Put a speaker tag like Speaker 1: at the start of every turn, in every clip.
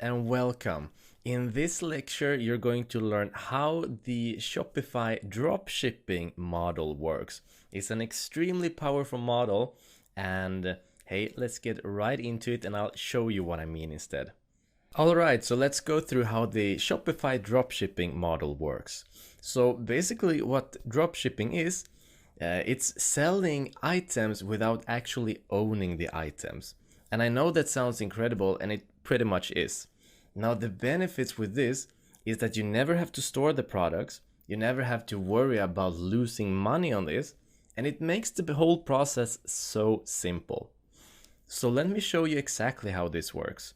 Speaker 1: and welcome. In this lecture, you're going to learn how the Shopify dropshipping model works. It's an extremely powerful model, and hey, let's get right into it and I'll show you what I mean instead. Alright, so let's go through how the Shopify dropshipping model works. So basically what dropshipping is, it's selling items without actually owning the items. And I know that sounds incredible, and it pretty much is. Now the benefits with this is that you never have to store the products, you never have to worry about losing money on this, and it makes the whole process so simple. So let me show you exactly how this works.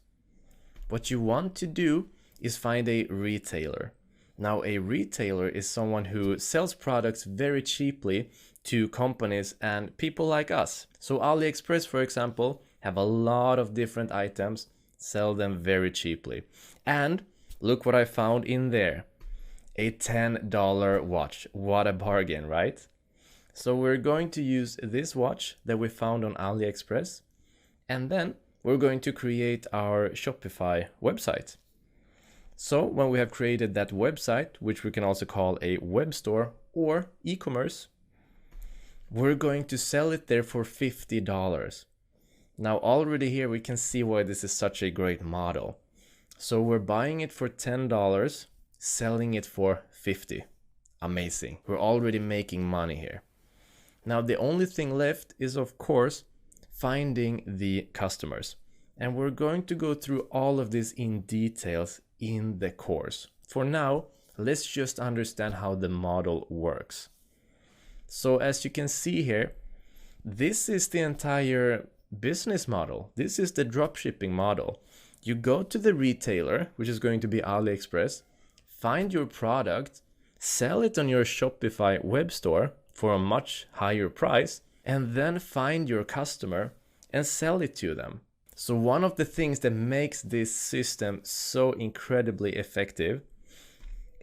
Speaker 1: What you want to do is find a retailer. Now a retailer is someone who sells products very cheaply to companies and people like us. So AliExpress, for example, have a lot of different items, sell them very cheaply. And look what I found in there. A $10 watch. What a bargain, right? So we're going to use this watch that we found on AliExpress, and then we're going to create our Shopify website. So when we have created that website, which we can also call a web store or e-commerce, we're going to sell it there for $50. Now already here we can see why this is such a great model. So we're buying it for $10, selling it for $50. Amazing. We're already making money here. Now the only thing left is, of course, finding the customers. And we're going to go through all of this in details in the course. For now, let's just understand how the model works. So as you can see here, this is the entire business model. This is the dropshipping model. You go to the retailer, which is going to be AliExpress, find your product, sell it on your Shopify web store for a much higher price, and then find your customer and sell it to them. So one of the things that makes this system so incredibly effective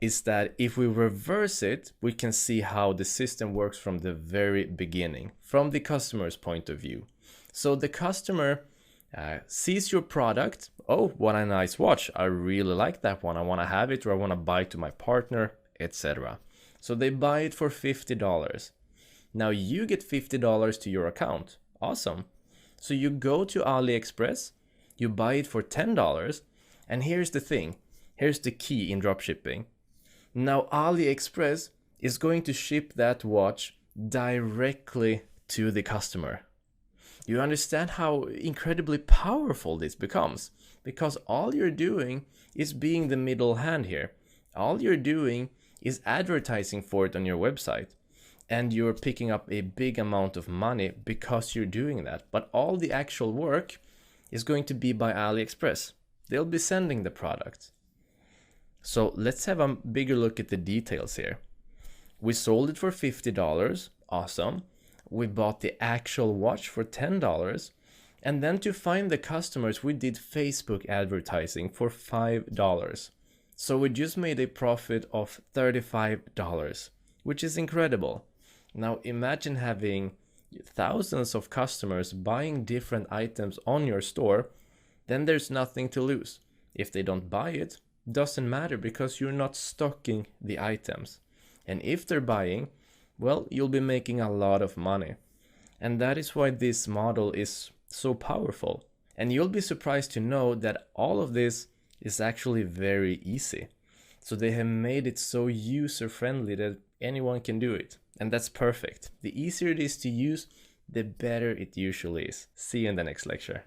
Speaker 1: is that if we reverse it, we can see how the system works from the very beginning, from the customer's point of view. So the customer sees your product. Oh, what a nice watch. I really like that one. I want to have it, or I want to buy it to my partner, etc. So they buy it for $50. Now you get $50 to your account. Awesome. So you go to AliExpress, you buy it for $10, and here's the thing. Here's the key in dropshipping. Now AliExpress is going to ship that watch directly to the customer. You understand how incredibly powerful this becomes, because all you're doing is being the middle hand here. All you're doing is advertising for it on your website, and you're picking up a big amount of money because you're doing that. But all the actual work is going to be by AliExpress. They'll be sending the product. So let's have a bigger look at the details here. We sold it for $50. Awesome. We bought the actual watch for $10. And then to find the customers, we did Facebook advertising for $5. So we just made a profit of $35, which is incredible. Now imagine having thousands of customers buying different items on your store, then there's nothing to lose. If they don't buy it, doesn't matter, because you're not stocking the items. And if they're buying, well, you'll be making a lot of money. And that is why this model is so powerful. And you'll be surprised to know that all of this is actually very easy. So they have made it so user-friendly that anyone can do it. And that's perfect. The easier it is to use, the better it usually is. See you in the next lecture.